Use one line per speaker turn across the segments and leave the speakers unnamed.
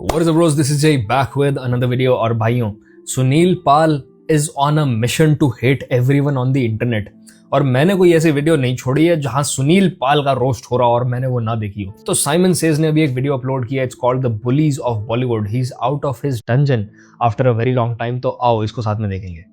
What is up bros, this is Jay back with another video। और भाइयों, सुनील पाल is on a mission to hate everyone on the internet। और मैंने कोई ऐसी video नहीं छोड़ी है जहां सुनील पाल का रोस्ट हो रहा और मैंने वो ना देखी हो। तो साइमन सेज ने अभी एक वीडियो अपलोड किया, it's called the bullies of Bollywood. He is out of his dungeon after a very long time. तो आओ इसको साथ में देखेंगे।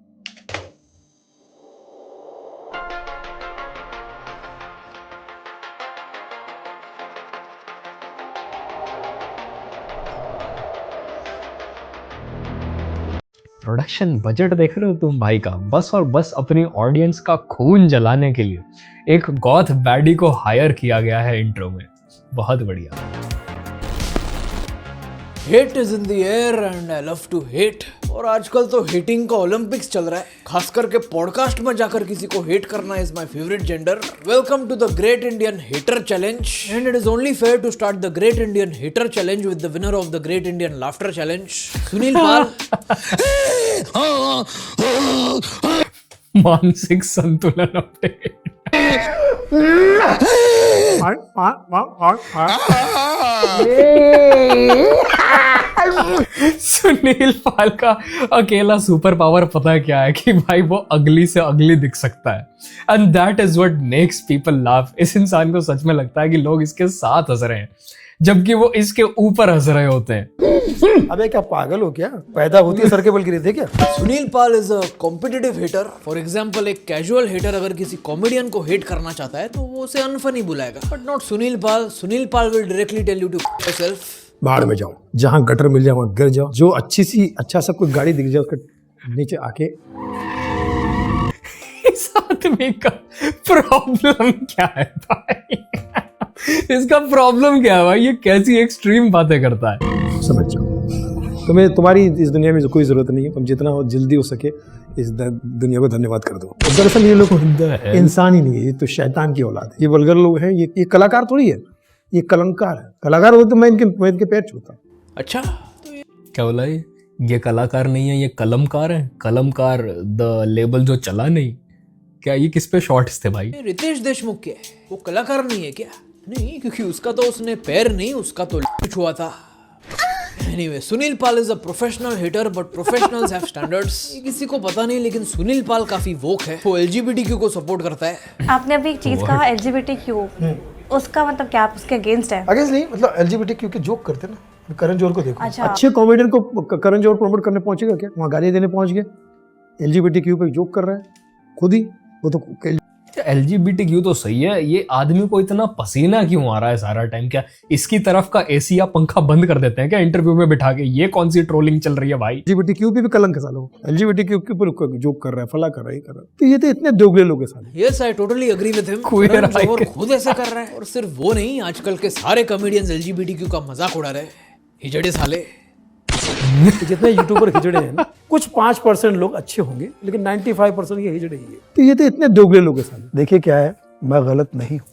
प्रोडक्शन बजट देख रहे हो तुम भाई का, बस और बस अपनी ऑडियंस का खून जलाने के लिए एक गॉथ बैडी को हायर किया गया है इंट्रो में। बहुत बढ़िया।
Hate is in the air and I love to hate. और आजकल तो हेटिंग का ओलंपिक्स चल रहा है, खास करके पॉडकास्ट में जाकर किसी को हेट करना is my favourite gender. Welcome to the great Indian hater challenge and it is only fair to start the great Indian hater challenge with the winner of the great Indian laughter challenge, Sunil Pal.
मानसिक संतुलन update. Sunil पाल का अकेला super power पता है क्या है कि भाई वो अगली से अगली दिख सकता है, and that is what makes people laugh. इस इंसान को सच में लगता है कि लोग इसके साथ हंस रहे हैं जबकि वो इसके ऊपर हंस रहे होते हैं।
अबे क्या पागल हो क्या? पैदा होती है सर के बल गिरे थे क्या?
Sunil Pal is a competitive hater. For example, एक कैजुअल हेटर अगर किसी कॉमेडियन को हेट करना चाहता है तो वो उसे अनफनी बुलाएगा, but not Sunil Pal. Sunil Pal will directly tell you to yourself.
बाहर में जाओ, जहाँ गटर मिल जाए वहाँ गिर जाओ। जो अच्छा सा कोई गाड़ी दिख जाए उसके नीचे आके।
इस आदमी का प्रॉब्लम क्या है भाई? इसका प्रॉब्लम क्या है भाई? ये कैसी एक्सट्रीम बातें करता है?
समझ जाओ, तुम्हें तुम्हारी इस दुनिया में कोई जरूरत नहीं है। तुम जितना हो जल्दी हो सके इस दुनिया को धन्यवाद कर दो। दरअसल ये लोग इंसान ही नहीं है, ये तो शैतान की औलाद है। ये वल्गर लोग हैं, ये कलाकार थोड़ी है, ये कलंकार है। कलाकार होते तो मैं इनके पैर छूता।
अच्छा,
क्या बोला ये कलाकार नहीं है, ये कलमकार है। कलमकार द लेबल जो चला नहीं। क्या ये किस पे शॉर्ट्स थे भाई?
रितेश देशमुख क्या है, वो कलाकार नहीं है क्या? नहीं, क्योंकि उसका तो उसने पैर नहीं, उसका तो छुआ था। Anyway, Sunil Pal is a professional hater, but professionals have standards. ये किसी को पता नहीं, लेकिन सुनील पाल काफी वोक है। वो LGBTQ को सपोर्ट करता है।
आपने अभी एक चीज कहा LGBTQ, उसका मतलब क्या आप उसके अगेंस्ट है?
अगेंस्ट नहीं, मतलब LGBTQ के जोक करते ना। करण जौहर को देखो,
अच्छा।
अच्छे कॉमेडियन को करण जौहर प्रमोट करने पहुंचेगा क्या? वहाँ गाली देने पहुंच गए। LGBTQ पे जोक कर रहा है खुद ही। वो तो
LGBTQ तो सही है, ये आदमी को इतना पसीना क्यों आ रहा है सारा टाइम? क्या इसकी तरफ का AC या पंखा बंद कर देते हैं क्या इंटरव्यू में बिठा के? ये कौन सी ट्रोलिंग चल रही है भाई?
LGBTQ पे भी कलंक है सालों। LGBTQ के ऊपर जोक कर रहा है, फला कर रहा है, कर रहा है। तो ये तो इतने दोगले लोग हैं साले।
Yes, I totally agree with him. Karan Johar खुद ऐसा कर रहा है, और सिर्फ वो नहीं, आजकल के सारे कॉमेडियंस LGBTQ का मजाक उड़ा रहे हैं। हिजड़े साले।
जितने यूट्यूबर हिजड़े हैं ना, कुछ 5% लोग अच्छे होंगे, लेकिन 95% ये हिजड़े ही है। तो ये तो इतने दोगले लोग हैं साले। देखिए क्या है, मैं गलत नहीं हूँ।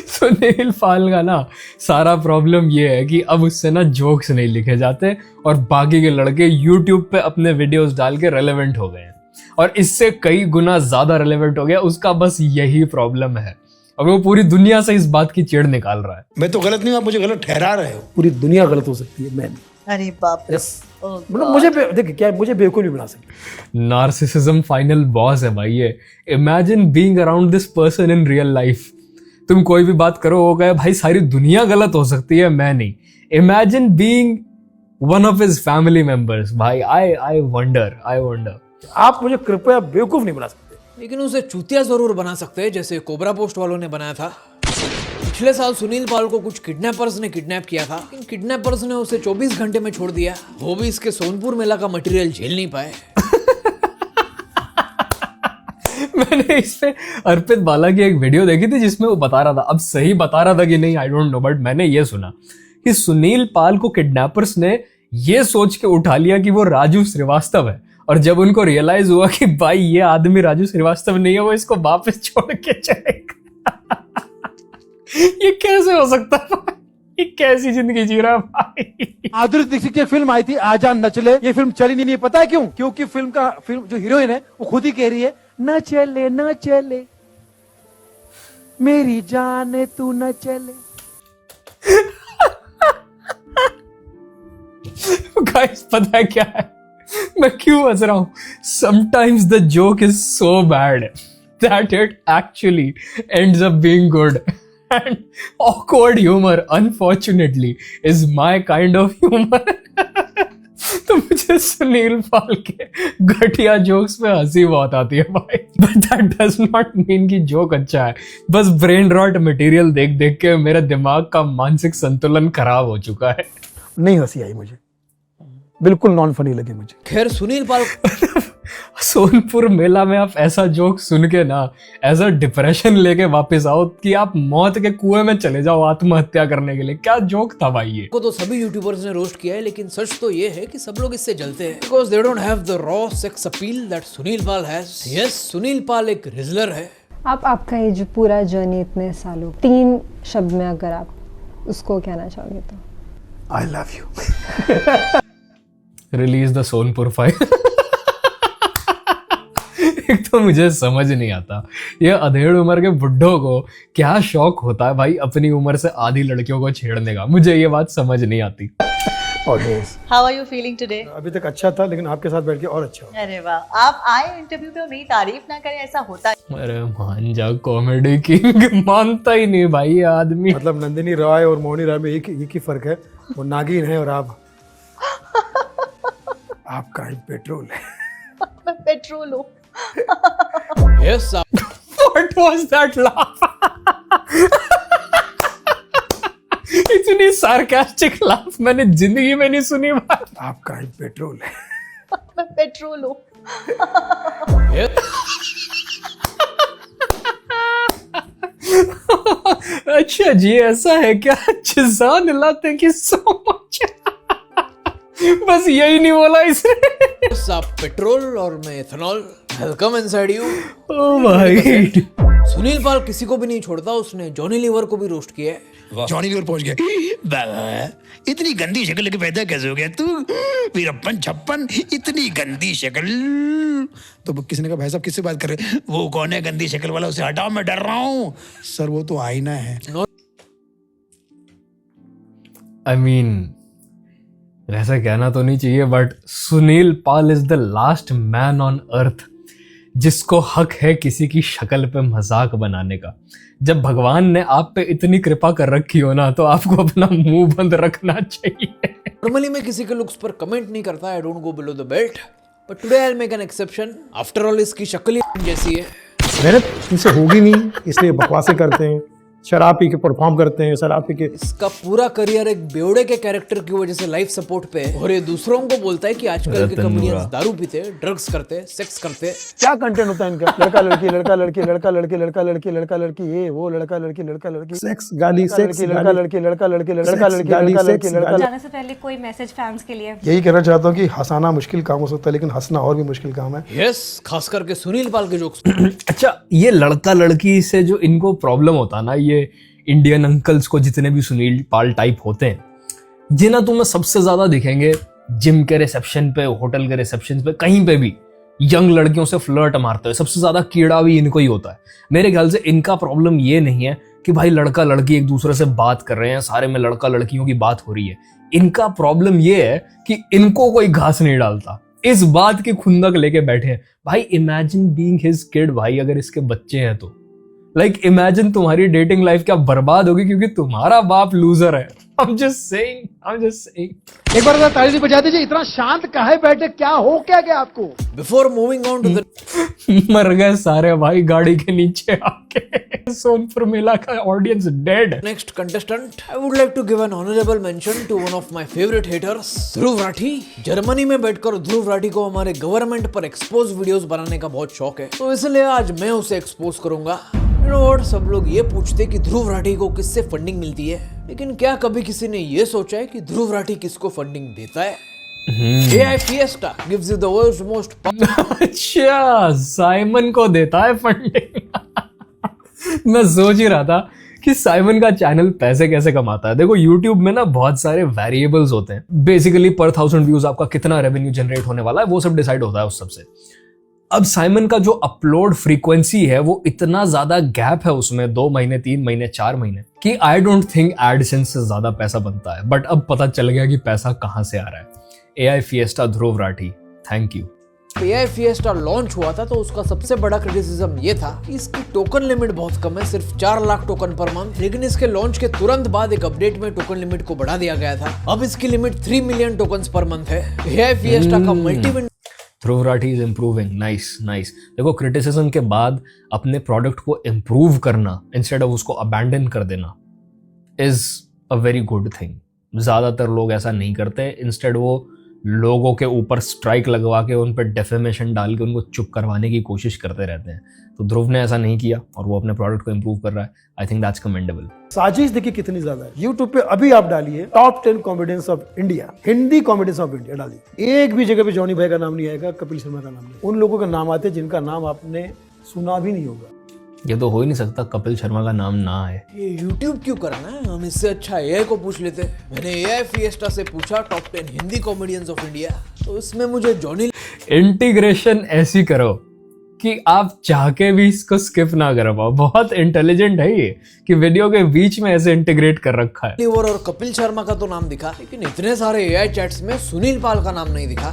सुनील पाल का ना सारा प्रॉब्लम ये है कि अब उससे ना जोक्स नहीं लिखे जाते, और बाकी के लड़के यूट्यूब पे अपने वीडियोस डाल के रेलेवेंट हो गए हैं, और इससे कई गुना ज्यादा रेलेवेंट हो गया। उसका बस यही प्रॉब्लम है, और वो पूरी दुनिया से इस बात की चिढ़ निकाल रहा है।
मैं तो गलत नहीं हूँ, आप मुझे गलत ठहरा रहे हो। पूरी दुनिया गलत हो सकती है, मैं नहीं।
अरे बाप रे।
मतलब मुझे देखिए क्या, मुझे बेवकूफ नहीं बना सकते।
नार्सिसिज्म फाइनल बॉस है भाई ये। Imagine being around this person in real life. तुम कोई भी बात करो, हो गया भाई सारी दुनिया गलत हो सकती है, मैं नहीं। Imagine being one of his family members. भाई आई वंडर।
आप मुझे कृपया बेवकूफ नहीं बना सकते,
लेकिन उसे चूतिया जरूर बना सकते हैं, जैसे कोबरा पोस्ट वालों ने बनाया था। पिछले साल सुनील पाल को कुछ किडनैपर्स ने किडनैप किया था, लेकिन किडनैपर्स ने उसे 24 घंटे में छोड़ दिया। वो भी इसके सोनपुर मेला का मटेरियल झेल नहीं पाए।
मैंने इस पे अर्पित बाला की एक वीडियो देखी थी जिसमें वो बता रहा था, अब सही बता रहा था कि नहीं आई डोंट नो, बट मैंने ये सुना कि सुनील पाल को किडनैपर्स ने ये सोच के उठा लिया कि वो राजू श्रीवास्तव है, और जब उनको रियलाइज हुआ कि भाई ये आदमी राजू श्रीवास्तव नहीं है, वो इसको वापस छोड़ के चलेगा। ये कैसे हो सकता है भाई? ये कैसी जिंदगी जी रहा है भाई?
माधुरी दीक्षित की फिल्म आई थी आजान न चले, ये फिल्म चली नहीं, पता है क्यों? क्योंकि फिल्म जो हीरोइन है वो खुद ही कह रही है न चले मेरी जान तू न चले।
गाइस पता है क्या है, मैं क्यों हंस रहा हूं? Sometimes the joke is so bad that it actually ends up being good, and awkward humour unfortunately is my kind of humour. तो मुझे सुनील पाल के घटिया जोक्स पे हंसी बहुत आती है भाई, but that does not mean कि जोक अच्छा है। बस ब्रेन रॉट मटेरियल देख देख के मेरे दिमाग का मानसिक संतुलन खराब हो चुका है।
नहीं हंसी आई मुझे, बिल्कुल नॉन फनी लगी मुझे।
खैर सुनील पाल
सोनपुर मेला में आप ऐसा जोक सुन के ना ऐसा डिप्रेशन लेके वापस आओ कि आप मौत के कुएं में चले जाओ आत्महत्या करने के लिए। क्या जोक था भाई ये?
को तो सभी यूट्यूबर्स ने रोस्ट किया है, लेकिन सच तो ये है कि सब लोग इससे जलते हैं because they don't have the raw sex appeal that Sunil Pal has. Yes, Sunil Pal एक रिजलर है।
आपका ये जो पूरा जर्नी इतने सालों, 3 शब्द में अगर आप उसको कहना चाहोगे तो?
I love you.
Release the Sonpur file. एक तो मुझे समझ नहीं आता ये अधेड़ उम्र के बुड्ढों को क्या शौक होता है भाई अपनी उम्र से आधी लड़कियों को छेड़ने का, मुझे ये बात समझ नहीं आती।
How are you feeling today?
अभी तक अच्छा था, लेकिन आपके साथ बैठ के और अच्छा हो।
अरे वाह, आप आए इंटरव्यू पे और मेरी तारीफ ना करें, ऐसा होता है?
अरे मान जा कॉमेडी किंग, मानता ही नहीं भाई ये आदमी।
मतलब नंदिनी राय और मोनी राय में एक ही फर्क है, वो नागिन है और आपका ही पेट्रोल है।
पेट्रोल हो।
Yes,
What was that laugh? इतनी सार्कास्टिक लाफ मैंने जिंदगी में नहीं सुनी भाई।
आपका ही पेट्रोल है।
पेट्रोल हो।
अच्छा जी ऐसा है क्या? चिज़ान लाते कि सो मच। बस यही नहीं बोला इसे।
यस, आप पेट्रोल और मैं इथेनॉल। Welcome inside you.
ओ भाई
सुनील पाल किसी को भी नहीं छोड़ता, उसने जॉनी लीवर को भी रोस्ट किया है।
जॉनी लीवर पहुंच गया। बाबा, इतनी गंदी शक्ल लेके पैदा कैसे हो गया तू? वीरप्पन छप्पन, इतनी गंदी शक्ल। तो किसी ने कहा भाई साहब किससे बात कर रहे हैं? वो कौन है गंदी शक्ल वाला? उसे हटाओ, मैं डर रहा हूँ। सर वो तो आईना है।
आई मीन ऐसा कहना तो नहीं चाहिए, but Sunil Pal is the last man on earth जिसको हक है किसी की शक्ल पे मजाक बनाने का। जब भगवान ने आप पे इतनी कृपा कर रखी हो ना, तो आपको अपना मुंह बंद रखना चाहिए।
नॉर्मली मैं किसी के लुक्स पर कमेंट नहीं करता, I don't go below the belt, but today I will make an exception. After all इसकी शक्ल ही जैसी है।
मेहनत इनसे होगी नहीं, इसलिए बकवासें करते हैं, शराब पी के परफॉर्म करते हैं, शराब पी के।
इसका पूरा करियर एक बेवड़े के कैरेक्टर की वजह से लाइफ सपोर्ट पे है, और ये दूसरों को बोलता है कि आजकल के कॉमेडियंस दारू पीते, ड्रग्स करते, सेक्स करते।
क्या कंटेंट होता है इनका? लड़का लड़की, लड़का लड़की, लड़का लड़की, लड़का लड़की, लड़का लड़की, ये वो, लड़का लड़की, लड़का लड़की, सेक्स गाली, सेक्स लड़का लड़की, लड़का लड़की, लड़का लड़की, लड़का लड़की, लड़का।
जाने से पहले कोई मैसेज फैंस के लिए?
यही कहना चाहता हूँ कि हंसाना मुश्किल काम हो सकता है, लेकिन हंसना और भी मुश्किल काम है।
यस, खास करके सुनील पाल के जोक्स।
अच्छा, ये लड़का लड़की से जो इनको प्रॉब्लम होता है ना, ये इंडियन अंकल्स को जितने भी सुनील पाल टाइप होते हैं, जिन्हें तुम्हें सबसे ज्यादा दिखेंगे जिम के रिसेप्शन पे, होटल के रिसेप्शन पे, कहीं पे भी यंग लड़कियों से फ्लर्ट मारते हुए, सबसे ज्यादा कीड़ा भी इनको ही होता है। मेरे ख्याल से इनका प्रॉब्लम ये नहीं है कि भाई लड़का लड़की एक दूसरे से बात कर रहे हैं, सारे में लड़का लड़कियों की बात हो रही है। इनका प्रॉब्लम ये है कि इनको कोई घास नहीं डालता, इस बात की खुंदक लेके बैठे हैं। भाई इमेजिन बीइंग हिज किड भाई, अगर इसके बच्चे हैं तो लाइक इमेजिन तुम्हारी डेटिंग लाइफ क्या बर्बाद होगी क्योंकि तुम्हारा बाप लूजर है। I'm just saying.
एक बार ताली नहीं बजा दीजिए। इतना शांत काहे बैठे? क्या हो क्या गया आपको?
Before moving on to the
मर गए सारे भाई गाड़ी के नीचे आके। सोनपुर मेला का audience dead.
Next contestant, I would like to give an honourable mention to one of my favourite haters, Dhruv Rathee. Germany में बैठकर ध्रुव राठी को हमारे गवर्नमेंट पर एक्सपोज वीडियोस बनाने का बहुत शौक है, तो इसलिए आज मैं उसे एक्सपोज करूंगा। You know what? सब लोग ये पूछते कि ध्रुव राठी को किससे फंडिंग मिलती है, लेकिन क्या कभी किसी ने ये सोचा है कि ध्रुव राठी किसको फंडिंग देता है? AI Fiesta gives you the world's most
अच्छा, साइमन को देता है फंडिंग। मैं सोच ही रहा था कि साइमन का चैनल पैसे कैसे कमाता है। देखो YouTube में ना बहुत सारे वेरिएबल्स होते हैं, बेसिकली पर 1000 व्यूज आपका कितना रेवेन्यू जनरेट होने वाला है वो सब डिसाइड होता है उस सबसे। अब साइमन का जो अपलोड फ्रीक्वेंसी है वो इतना ज्यादा गैप है उसमें 2 महीने 3 महीने 4 महीने कि आई डोंट थिंक एडसेंस से ज्यादा पैसा बनता है। बट अब पता चल गया कि पैसा कहां से आ रहा है। AI fiesta Dhruv Rathee, thank you.
AI fiesta launch हुआ था तो उसका सबसे बड़ा क्रिटिसिज्म ये था कि इसकी टोकन लिमिट बहुत कम है, सिर्फ 4 लाख टोकन पर मंथ। लेकिन इसके लॉन्च के तुरंत बाद एक अपडेट में टोकन लिमिट को बढ़ा दिया गया था। अब इसकी limit 3 million tokens per month है। AI फिएस्टा का multi
Dhruv Rathee is improving, nice nice. देखो क्रिटिसिज्म के बाद अपने प्रोडक्ट को इम्प्रूव करना इंस्टेड ऑफ उसको अबैंडन कर देना is a very good thing. ज्यादातर लोग ऐसा नहीं करते, इंस्टेड वो लोगों के ऊपर स्ट्राइक लगवा के उन पर डेफेमेशन डाल के उनको चुप करवाने की कोशिश करते रहते हैं। तो ध्रुव ने ऐसा नहीं किया और वो अपने प्रोडक्ट को इम्प्रूव कर रहा है। I think that's commendable.
साजिश देखिए कितनी ज्यादा है। YouTube पे अभी आप डालिए top 10 comedians of India, Hindi comedians of India डालिए, एक भी जगह पे जॉनी भाई का नाम नहीं आएगा, कपिल शर्मा का नाम नहीं। उन लोगों का नाम आते हैं जिनका नाम आपने सुना भी नहीं होगा।
ये तो हो ही नहीं सकता कपिल शर्मा का नाम ना आए।
ये YouTube क्यों करना है, हम इससे अच्छा AI को पूछ लेते। मैंने AI फिएस्टा से पूछा top 10 Hindi comedians of India, तो इसमें मुझे जॉनी
इंटीग्रेशन ऐसी करो कि आप चाह के भी इसको स्किप ना कर पाओ। बहुत इंटेलिजेंट है ये कि वीडियो के बीच में ऐसे इंटीग्रेट कर रखा है।
लीवर और कपिल शर्मा का तो नाम दिखा, लेकिन इतने सारे AI चैट्स में सुनील पाल का नाम नहीं दिखा।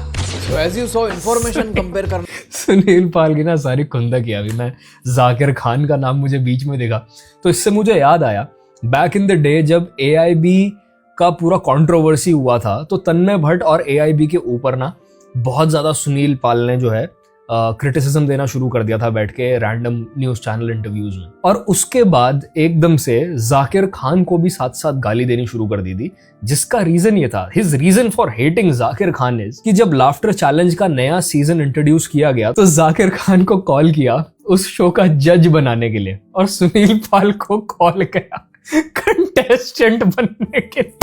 So as you saw, information compare करना
सुनील पाल की ना सारी खुंदा किया। अभी मैं जाकिर खान का नाम मुझे बीच में दिखा तो इससे मुझे याद आया बैक इन द डे जब AIB का पूरा कंट्रोवर्सी हुआ था तो तन्मय भट्ट और AIB के ऊपर ना बहुत ज्यादा सुनील पाल ने जो है क्रिटिसिज्म देना शुरू कर दिया था बैठ के रैंडम न्यूज चैनल इंटरव्यूज में। और उसके बाद एकदम से जाकिर खान को भी साथ साथ गाली देनी शुरू कर दी थी, जिसका रीजन ये था, his reason for hating Zakir Khan is कि जब लाफ्टर चैलेंज का नया सीजन इंट्रोड्यूस किया गया तो जाकिर खान को कॉल किया उस शो का जज बनाने के लिए और सुनील पाल को कॉल किया कंटेस्टेंट बनने के लिए।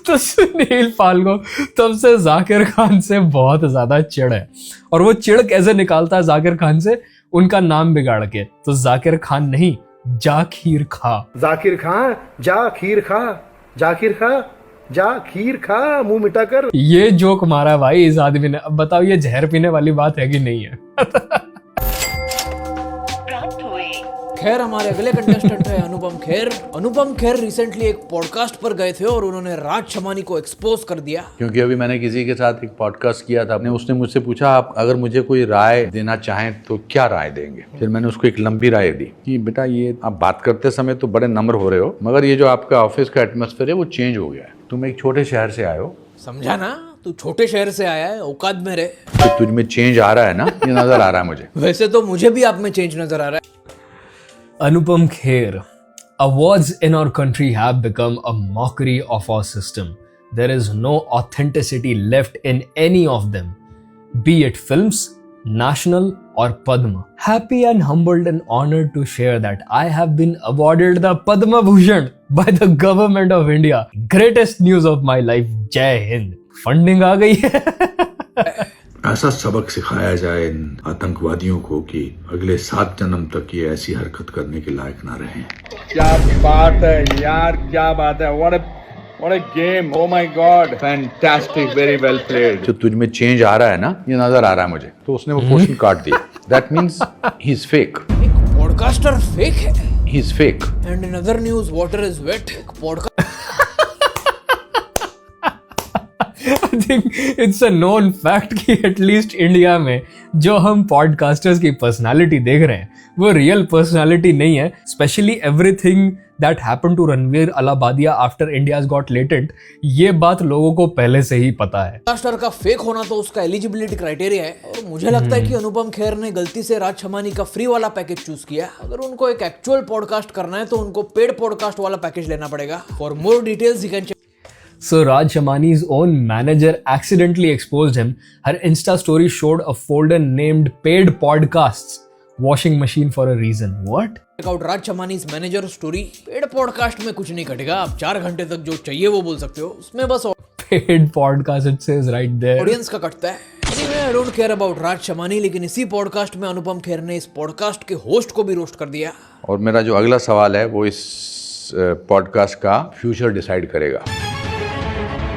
तो सुनील पाल को तब से जाकिर खान से बहुत ज्यादा चिढ़ है और वो चिढ़ कैसे निकालता है जाकिर खान से, उनका नाम बिगाड़ के। तो जाकिर खान नहीं, जा खीर खा।
जाकिर खान जा खीर खा, जाकिर खा जा खीर खा, मुंह मिटा कर।
ये जोक मारा भाई इस आदमी ने। अब बताओ ये जहर पीने वाली बात है कि नहीं है?
खैर हमारे अगले कंटेस्टेंट है अनुपम खेर। अनुपम खेर रिसेंटली एक पॉडकास्ट पर गए थे और उन्होंने राज शमानी को एक्सपोज कर दिया।
क्योंकि अभी मैंने किसी के साथ एक पॉडकास्ट किया था, उसने मुझसे पूछा आप अगर मुझे कोई राय देना चाहें तो क्या राय देंगे। फिर मैंने उसको एक लंबी राय दी कि बेटा ये आप बात करते समय तो बड़े नम्र हो रहे हो, मगर ये जो आपका ऑफिस का एटमॉस्फेयर है वो चेंज हो गया है। तुम एक छोटे शहर से आए हो,
समझा ना, तू छोटे शहर से आया है, औकात में रहे।
तो तुझ में चेंज आ रहा है ना, ये नजर आ रहा है मुझे।
वैसे तो मुझे भी आप में चेंज नजर आ रहा है।
Anupam Kher, awards in our country have become a mockery of our system. There is no authenticity left in any of them, be it films, national or Padma. Happy and humbled and honored to share that I have been awarded the Padma Bhushan by the government of India. Greatest news of my life. Jai Hind. Funding आ गई है।
ऐसा सबक सिखाया जाए इन आतंकवादियों को कि अगले 7 जन्म तक ये ऐसी हरकत करने के लायक ना रहें।
क्या बात है यार, क्या बात है। What a game. Oh my God. Fantastic. Very well played.
जो तुझ में चेंज आ रहा है ना, ये नजर आ रहा है मुझे। तो उसने वो पोर्शन काट दिया। That means he's fake.
एक पॉडकास्टर फेक है।
He's fake.
And in other news, water is wet. एक podcast
I think it's a known fact कि एटलीस्ट इंडिया में जो हम पॉडकास्टर्स की पर्सनालिटी देख रहे हैं वो रियल पर्सनालिटी नहीं है। Specially everything that happened to Ranveer Allahbadia after India's Got Latent, ये बात लोगों को पहले से ही पता है।
पॉडकास्टर का फेक होना तो उसका एलिजिबिलिटी क्राइटेरिया है और मुझे लगता है कि अनुपम खेर ने गलती से राज शमानी का फ्री वाला पैकेज चूज किया। अगर उनको एक एक्चुअल पॉडकास्ट करना है तो उनको पेड पॉडकास्ट वाला पैकेज लेना पड़ेगा। For more details you can check.
So Raj Shamani's own manager accidentally exposed him. Her Insta story showed a folder named Paid Podcasts washing machine for a reason. What?
Check out Raj Shamani's manager story. Paid podcast में कुछ नहीं कटेगा, आप 4 घंटे तक जो चाहिए वो बोल सकते हो, उसमें बस
Paid podcast it says right there.
Audience का कटता है। Anyway, I don't care about राज शमानी, लेकिन इसी पॉडकास्ट में अनुपम खेर ने इस पॉडकास्ट के होस्ट को भी रोस्ट कर दिया।
और मेरा जो अगला सवाल है वो इस पॉडकास्ट का फ्यूचर डिसाइड करेगा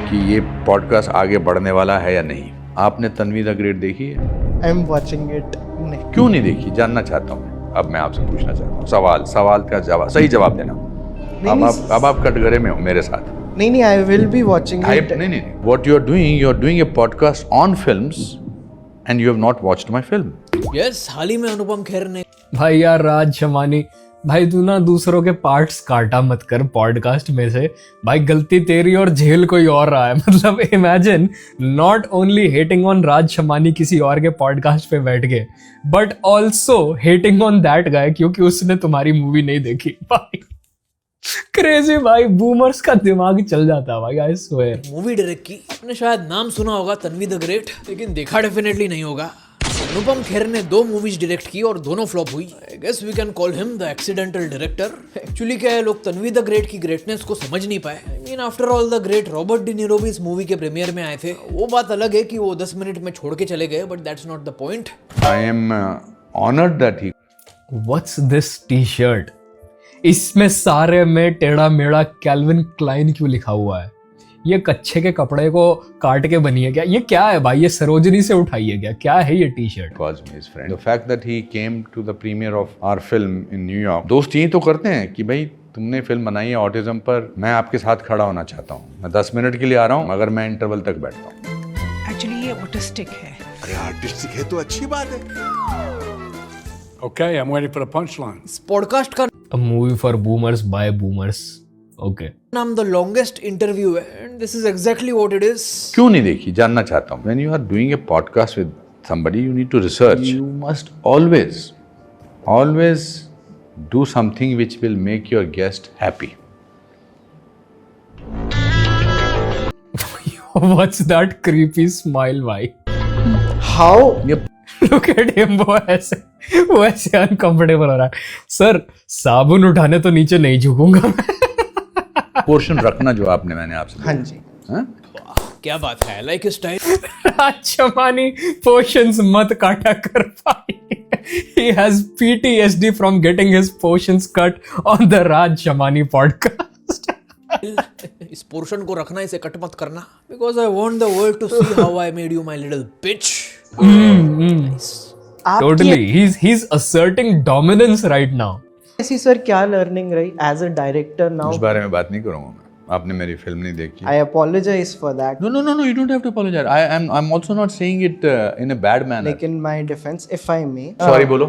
कि ये पॉडकास्ट आगे बढ़ने वाला है या नहीं। आपने तन्वी द ग्रेट देखी है?
I am watching it. नहीं,
क्यों नहीं देखी, जानना चाहता हूँ मैं। अब मैं आपसे पूछना चाहता हूँ सवाल का जवाब, सही जवाब देना। अब आप कटघरे में हो मेरे साथ।
नहीं, I will be watching it.
नहीं, what you are doing a podcast on films and you have not watched my film.
Yes, हाल ही में अनुपम खेर ने
भाई यार राज शमानी, भाई तू ना दूसरों के पार्ट्स काटा मत कर पॉडकास्ट में से। भाई गलती तेरी और झेल कोई और रहा है। मतलब imagine not only hating on Raj Shamani किसी और के पॉडकास्ट पे बैठ के, but also hating on that guy क्योंकि उसने तुम्हारी मूवी नहीं देखी। भाई क्रेजी भाई, बूमर्स का दिमाग चल जाता है भाई, आई स्वेयर।
मूवी डायरेक्ट की आपने शायद नाम सुना होगा, तन्वी द ग्रेट, लेकिन देखा डेफिनेटली नहीं होगा। अनुपम खेर ने 2 मूवीज डायरेक्ट की और दोनों फ्लॉप हुई। I guess we can call him the accidental director. Actually क्या है, लोग तन्वी द ग्रेट की ग्रेटनेस को समझ नहीं पाए। I mean after all the great Robert De Niro भी इस मूवी के प्रीमियर में आए थे। वो बात अलग है कि वो 10 मिनट में छोड़ के चले गए, but that's not the point.
I am honoured that he.
What's this T shirt? इसमें सारे में टेढ़ा मेढ़ा कैल्विन क्लाइन क्यों लिखा हुआ है? ये कच्छे के कपड़े को काट के बनी है क्या? ये क्या है भाई? ये सरोजनी से उठाई है क्या? क्या है ये T shirt?
Calls me his friend. The fact that he came to the premiere of our film in New York. दोस्त यही तो करते हैं कि भाई तुमने फिल्म बनाई है ऑटिज्म पर, मैं आपके साथ खड़ा होना चाहता हूँ। मैं 10 मिनट के लिए आ रहा हूँ, मगर मैं इंटरवल तक बैठता हूँ।
एक्चुअली ये ऑटिस्टिक है।
अरे आर्टिस्टिक है तो अच्छी बात है। Okay, I'm waiting for the punchline.
इस पॉडकास्ट का
A movie for boomers by boomers. Okay.
नाम द लॉन्गेस्ट इंटरव्यू है, and this is exactly what it is.
क्यों नहीं देखी, जानना चाहता हूँ। When you are doing a podcast with somebody, you need to research. You must always do something which will make your guest happy.
What's that creepy smile, भाई?
How?
Look at him, वो ऐसे uncomfortable हो रहा है। Sir साबुन उठाने तो नीचे नहीं झुकूंगा मैं।
पोर्शन रखना जो मैंने आपसे।
हाँ जी।
हाँ?
क्या बात है, लाइक स्टाइल।
राज शमानी पोर्शंस मत काटा कर भाई। He has PTSD from getting his portions cut on the Raj Shamani podcast.
इस पोर्शन को रखना, इसे कट मत करना, because I want the world to see how I made you my little bitch.
Totally, he's asserting dominance right now.
ऐसी sir क्या learning रही as a director now?
उस बारे में बात नहीं करूंगा मैं। आपने मेरी फिल्म नहीं देखी।
I apologize for that.
No, you don't have to apologize. I'm also not saying it in a bad manner.
लेकिन my defense, if I may.
Sorry बोलो।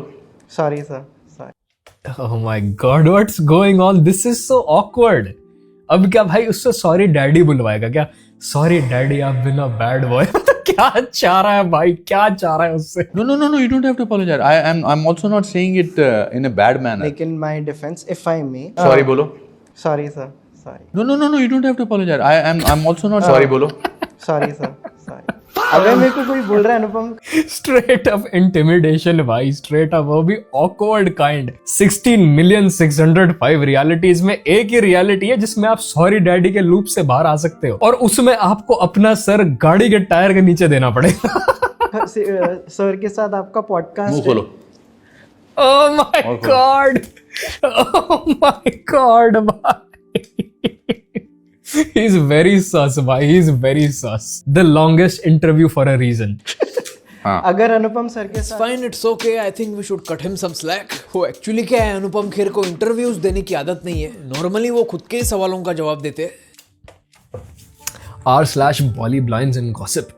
Sorry sir, sorry.
Oh my God, what's going on? This is so awkward. अब क्या भाई उससे sorry daddy बुलवाएगा क्या? Sorry daddy, आप बिना bad boy. क्या चाह रहा है भाई, क्या चाह रहा है उससे?
No, you don't have to apologize. I'm also not saying it in a bad manner.
लेकिन my defense, if I may.
Sorry बोलो।
Sorry sir, sorry.
No, you don't have to apologize. I'm also not sorry बोलो।
Sorry sir, sorry. अगर मेरे को कोई बोल रहा है अनुपम,
स्ट्रेट अप इंटिमिडेशन भाई, स्ट्रेट अप, वो भी ऑकवर्ड काइंड। 16,605 रियलिटीज में एक ही रियलिटी है जिसमें आप सॉरी डैडी के लूप से बाहर आ सकते हो, और उसमें आपको अपना सर गाड़ी के टायर के नीचे देना पड़ेगा।
सर के साथ आपका पॉडकास्ट।
मुंह खोलो।
Oh my God! Oh my God, भाई। He's very sus, भाई। He's very sus. The longest interview for a reason.
अगर अनुपम सर के साथ।
Fine, it's okay. I think we should cut him some slack. वो actually क्या है, अनुपम खेर को interviews देने की आदत नहीं है। नॉर्मली वो खुद के सवालों का जवाब देते हैं।
r/Bolly blinds and gossip.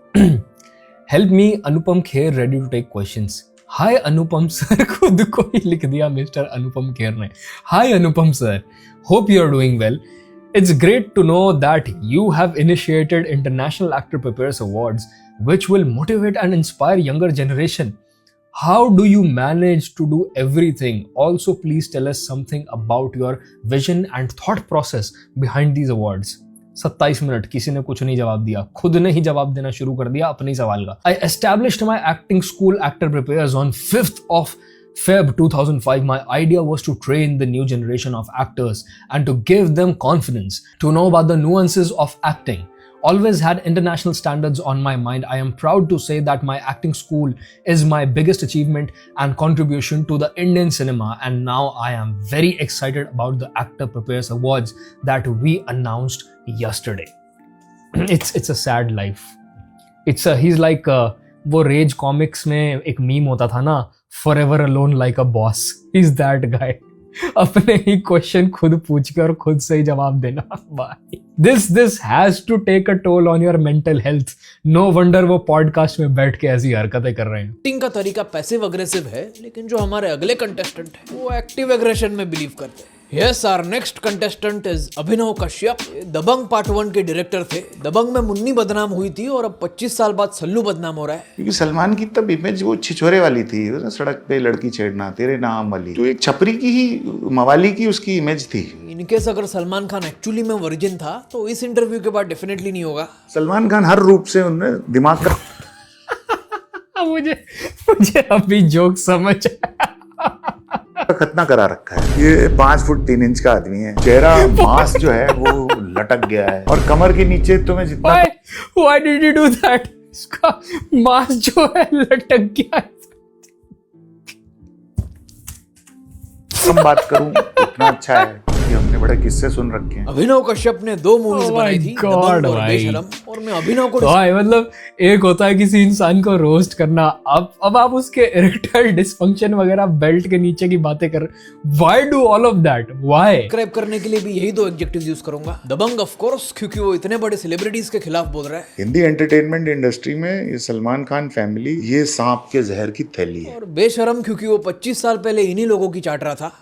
Help me, Anupam Kher ready to take questions. Hi Anupam sir, खुद को ही लिख दिया मिस्टर अनुपम खेर ने। Hi Anupam sir, hope you are doing well. It's great to know that you have initiated International Actor Prepares Awards, which will motivate and inspire younger generation. How do you manage to do everything? Also, please tell us something about your vision and thought process behind these awards. 27 minute किसी ने कुछ नहीं जवाब दिया, खुद ने ही जवाब देना शुरू कर दिया अपने ही सवाल का। I established my acting school Actor Prepares on 5th of Feb 2005. My idea was to train the new generation of actors and to give them confidence to know about the nuances of acting. Always had international standards on my mind. I am proud to say that my acting school is my biggest achievement and contribution to the Indian cinema, and now I am very excited about the Actor Prepares Awards that we announced yesterday. It's a sad life. He's like वो raise comics में एक meme होता था ना, forever alone like a boss, is that guy. अपने ही question खुद पूछ के और खुद से ही जवाब देना। भाई this has to take a toll on your mental health. No wonder वो पॉडकास्ट में बैठ के ऐसी हरकतें कर रहे हैं।
एक्टिंग का तरीका पैसिव अग्रेसिव है, लेकिन जो हमारे अगले कंटेस्टेंट है वो एक्टिव एग्रेशन में बिलीव करते हैं। Yes, our next contestant is Abhinav Kashyap. Dabangg part 1 के डायरेक्टर थे। दबंग में मुन्नी बदनाम हुई थी और अब 25 साल बाद सल्लू बदनाम हो रहा है।
क्योंकि सलमान की तब इमेज वो छिछोरे वाली थी, सड़क पे लड़की छेड़ना, तेरे नाम वाली, तो एक छपरी की ही, मवाली की उसकी इमेज थी।
इनकेस अगर सलमान खान एक्चुअली में वर्जिन था तो इस इंटरव्यू के बाद डेफिनेटली नहीं होगा।
सलमान खान हर रूप से उन्हें दिमाग का
मुझे अभी जोक समझ
खतना करा रखा है। ये 5 फुट 3 इंच का आदमी है, चेहरा मांस जो है वो लटक गया है और कमर के नीचे तो मैं जितना
Why did you do that? इसका मांस जो है लटक गया है।
कम बात करूं उतना अच्छा है कि हमने बड़े किस्से सुन रखे हैं।
अभिनव कश्यप ने 2 मूवीज बनाई थी, दबंग और बेशरम, और मैं अभिनव को
मतलब एक होता है किसी इंसान को रोस्ट करना, अब आप उसके इरेक्टाइल डिसफंक्शन वगैरह बेल्ट के नीचे की बातें कर। Why do all of that? Why?
Describe करने के लिए भी यही 2 एडजेक्टिव्स यूज करूंगा। दबंग ऑफ कोर्स, क्योंकि वो इतने बड़े सेलिब्रिटीज के खिलाफ बोल रहा है।
हिंदी एंटरटेनमेंट इंडस्ट्री में ये सलमान खान फैमिली ये सांप के जहर की थैली है।
और बेशरम क्योंकि वो 25 साल पहले इन्हीं लोगों की चाट रहा था।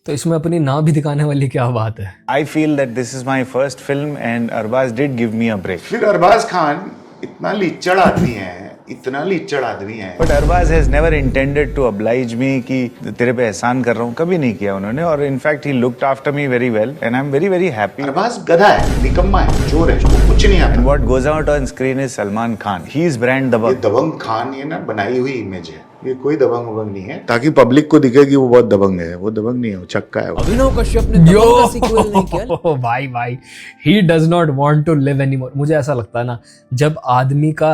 तो इसमें अपनी नाम भी दिखाने वाली क्या बात है?
I feel that this is my first film and Arbaz did give me a break.
फिर अरबाज खान इतना लीचड़ आदमी है, इतना लीचड़ आदमी है।
But Arbaz has never intended to oblige me कि तेरे पे एहसान कर रहा हूँ, कभी नहीं किया उन्होंने। और in fact he looked after me very well and I'm very very happy.
Arbaaz गधा है, निकम्मा है, चोर है, उसको कुछ नहीं आता।
And what goes out on screen is Salman Khan. He is brand दबंग।
ये दबंग खान ये ना बनाई हुई इमेज है, ये कोई दबंग वबंग नहीं है, ताकि पब्लिक को दिखे कि वो बहुत दबंग है। वो दबंग नहीं है, वो छक्का है।
अभिनव कश्यप ने दबंग का सीक्वल नहीं किया।
भाई he does not want to live anymore। मुझे ऐसा लगता है ना, जब आदमी का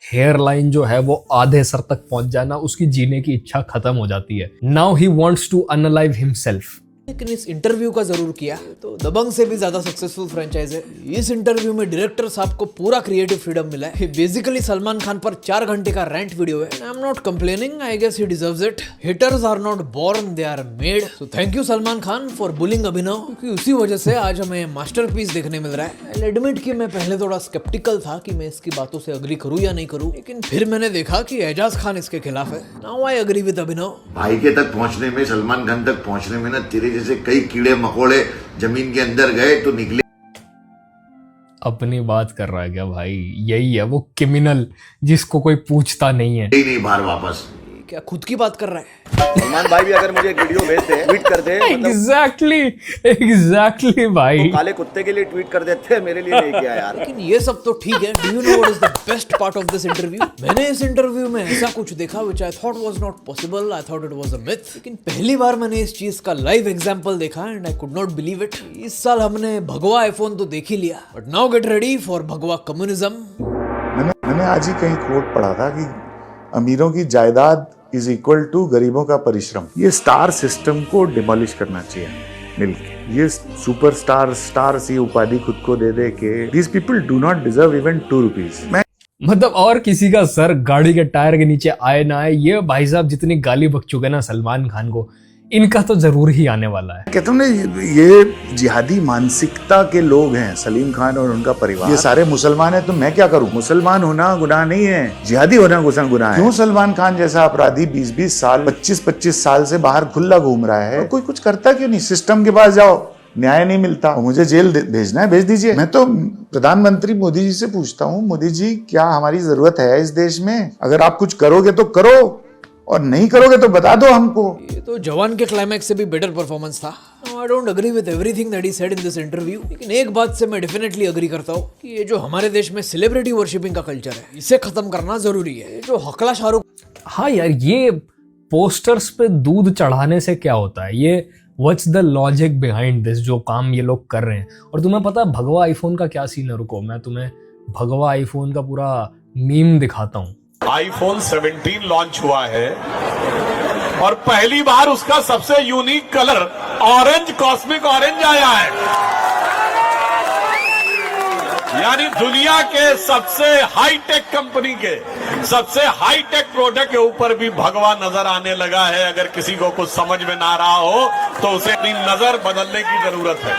हेयर लाइन जो है वो आधे सर तक पहुंच जाए ना, उसकी जीने की इच्छा खत्म हो जाती है। Now he wants to unalive himself.
लेकिन इस इंटरव्यू का जरूर किया तो दबंग से भी ज्यादा सक्सेसफुल फ्रेंचाइज है। इस इंटरव्यू में डायरेक्टर साहब को पूरा क्रिएटिव फ्रीडम मिला है। बेसिकली सलमान खान पर 4 घंटे का रेंट वीडियो है। I am not complaining, I guess he deserves it. Haters are not born, they are made. So thank you Salman Khan for bullying Abhinav, क्योंकि उसी वजह से आज हमें मास्टरपीस देखने मिल रहा है। आई एडमिट कि मैं पहले थोड़ा स्केप्टिकल था कि मैं इसकी बातों से अग्री करूं या नहीं करूं, लेकिन फिर मैंने देखा कि एजाज खान इसके खिलाफ है। नाउ आई अग्री विद अभिनव।
भाई के तक पहुंचने में, सलमान खान तक पहुंचने में ना तेरे जैसे कई कीड़े मकोड़े जमीन के अंदर गए तो निकले।
अपनी बात कर रहा है क्या भाई? यही है वो क्रिमिनल जिसको कोई पूछता नहीं है।
नहीं बाहर वापस।
क्या खुद की बात कर रहा है?
सलमान भाई भी अगर मुझे एक वीडियो भेज दे, ट्वीट कर दे,
एग्जैक्टली भाई,
तो काले कुत्ते के लिए ट्वीट कर देते, मेरे लिए नहीं किया यार।
लेकिन ये सब तो ठीक है। Do you know what is the best part of this interview? मैंने इस इंटरव्यू में ऐसा कुछ देखा which I thought was not possible. I thought it was a myth. लेकिन पहली बार मैंने इस चीज का लाइव एग्जांपल देखा and I could not believe it. इस साल हमने भगवा आईफोन तो देख ही लिया, but now get ready for भगवा कम्युनिज्म।
मैंने आज ही कहीं कोट पढ़ा था कि अमीरों की जायदाद इज इक्वल टू गरीबों का परिश्रम। ये स्टार सिस्टम को डिमोलिश करना चाहिए मिलके। ये सुपरस्टार स्टार्स ये उपाधि खुद को दे दे के, these people do not deserve even 2 rupees।
मतलब और किसी का सर गाड़ी के टायर के नीचे आए ना आए, ये भाई साहब जितनी गाली बक चुके ना सलमान खान को, इनका तो जरूर ही आने वाला है।
कहता हूँ ना, ये जिहादी मानसिकता के लोग हैं सलीम खान और उनका परिवार। ये सारे मुसलमान हैं तो मैं क्या करूँ? मुसलमान होना गुनाह नहीं है, जिहादी होना गुनाह है। क्यों सलमान खान जैसा अपराधी 20-20 साल 25-25 साल से बाहर खुला घूम रहा है, कोई कुछ करता क्यों नहीं? सिस्टम के पास जाओ, न्याय नहीं मिलता, मुझे जेल भेजना है, भेज दीजिए। मैं तो प्रधानमंत्री मोदी जी से पूछता हूँ, मोदी जी क्या हमारी जरूरत है इस देश में? अगर आप कुछ करोगे तो करो, और नहीं करोगे तो बता दो हमको।
ये तो जवान के क्लाइमैक्स से भी बेटर परफॉर्मेंस था। I don't agree with everything that he said in this interview, लेकिन एक बात से मैं डेफिनेटली एग्री करता हूँ कि ये जो हमारे देश में सेलिब्रिटी वर्शिपिंग का कल्चर है, इसे खत्म करना जरूरी है। ये जो हकला शाहरुख,
हाँ यार, ये पोस्टर्स पे दूध चढ़ाने से क्या होता है? ये what's the logic behind this जो काम ये लोग कर रहे हैं? और तुम्हें पता है भगवा आईफोन का क्या सीन है? रुको मैं तुम्हें भगवा आईफोन का पूरा मीम दिखाता हूँ।
आईफोन 17 लॉन्च हुआ है और पहली बार उसका सबसे unique colour orange, cosmic orange आया है। यानी दुनिया के सबसे हाईटेक कंपनी के सबसे हाईटेक प्रोडक्ट के ऊपर भी भगवा नजर आने लगा है। अगर किसी को कुछ समझ में ना रहा हो तो उसे अपनी नजर बदलने की जरूरत है।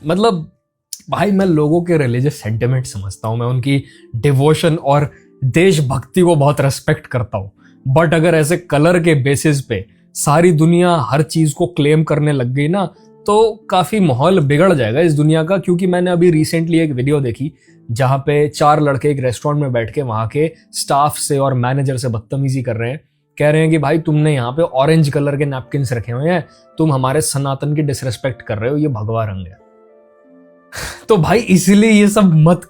मतलब भाई मैं लोगों के रिलीजियस सेंटिमेंट समझता हूं, मैं उनकी डिवोशन और देशभक्ति को बहुत रेस्पेक्ट करता हूं, बट अगर ऐसे कलर के बेसिस पे सारी दुनिया हर चीज को क्लेम करने लग गई ना, तो काफी माहौल बिगड़ जाएगा इस दुनिया का। क्योंकि मैंने अभी रिसेंटली एक वीडियो देखी जहां पे 4 लड़के एक रेस्टोरेंट में बैठ के वहां के स्टाफ से और मैनेजर से बदतमीजी कर रहे हैं, कह रहे हैं कि भाई तुमने यहाँ पे ऑरेंज कलर के नैपकिन्स रखे हुए हैं, तुम हमारे सनातन की डिसरेस्पेक्ट कर रहे हो, ये भगवा रंग है। तो भाई इसलिए ये सब मत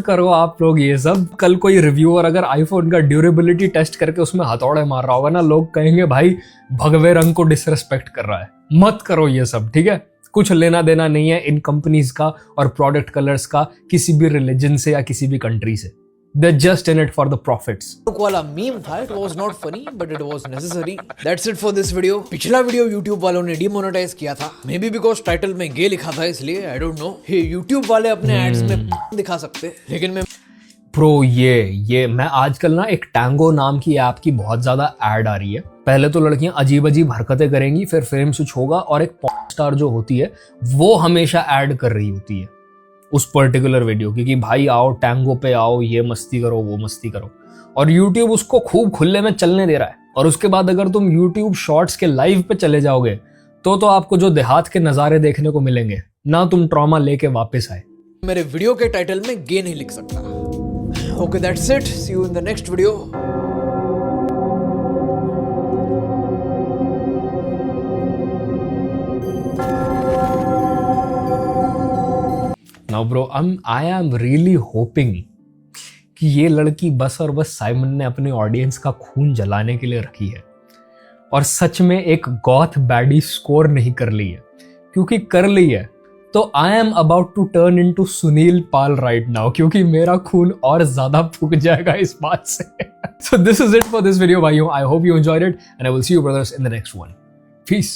करो आप लोग ये सब। कल कोई रिव्यूअर अगर आईफोन का ड्यूरेबिलिटी टेस्ट करके उसमें हथौड़े मार रहा होगा ना, लोग कहेंगे भाई भगवे रंग को डिसरेस्पेक्ट कर रहा है। मत करो ये सब, ठीक है। कुछ लेना देना नहीं है इन कंपनीज का और प्रोडक्ट कलर्स का किसी भी रिलीजन से या किसी भी कंट्री से। They're just in it for the profits.
वाला मीम था, it was not funny but it was necessary. That's it for this video. पिछला वीडियो YouTube वालों ने डिमोनेटाइज किया था, मे बी बिकॉज टाइटल में गे लिखा था इसलिए, आई डोंट नो। ये YouTube वाले अपने एड्स में दिखा सकते, लेकिन मैं
प्रो ये मैं आजकल ना एक टैंगो नाम की ऐप की बहुत ज्यादा ऐड आ रही है। पहले तो लड़कियां अजीब अजीब हरकतें करेंगी, फिर फ्रेम स्विच होगा और एक पॉप स्टार जो होती है वो हमेशा ऐड कर रही होती है उस पर्टिकुलर वीडियो की कि भाई आओ टैंगो पे आओ, ये मस्ती करो वो मस्ती करो, और YouTube उसको खूब खुले में चलने दे रहा है। और उसके बाद अगर तुम YouTube शॉर्ट्स के लाइव पे चले जाओगे तो आपको जो देहात के नज़ारे देखने को मिलेंगे ना, तुम ट्रॉमा लेके वापस आए।
मेरे वीडियो के टाइटल में गे नहीं लिख सकता। Okay that's it, see you in the next video.
Now bro, I am really hoping कि ये लड़की बस और बस साइमन ने अपने ऑडियंस का खून जलाने के लिए रखी है और सच में एक गॉथ बैडी स्कोर नहीं कर ली है, क्योंकि कर ली है तो I am about to turn into Sunil Pal right now, क्योंकि मेरा खून और ज्यादा फूक जाएगा इस बात से। So this is it for this video भाइयों, I hope you enjoyed it and I will see you brothers in the next one. Peace.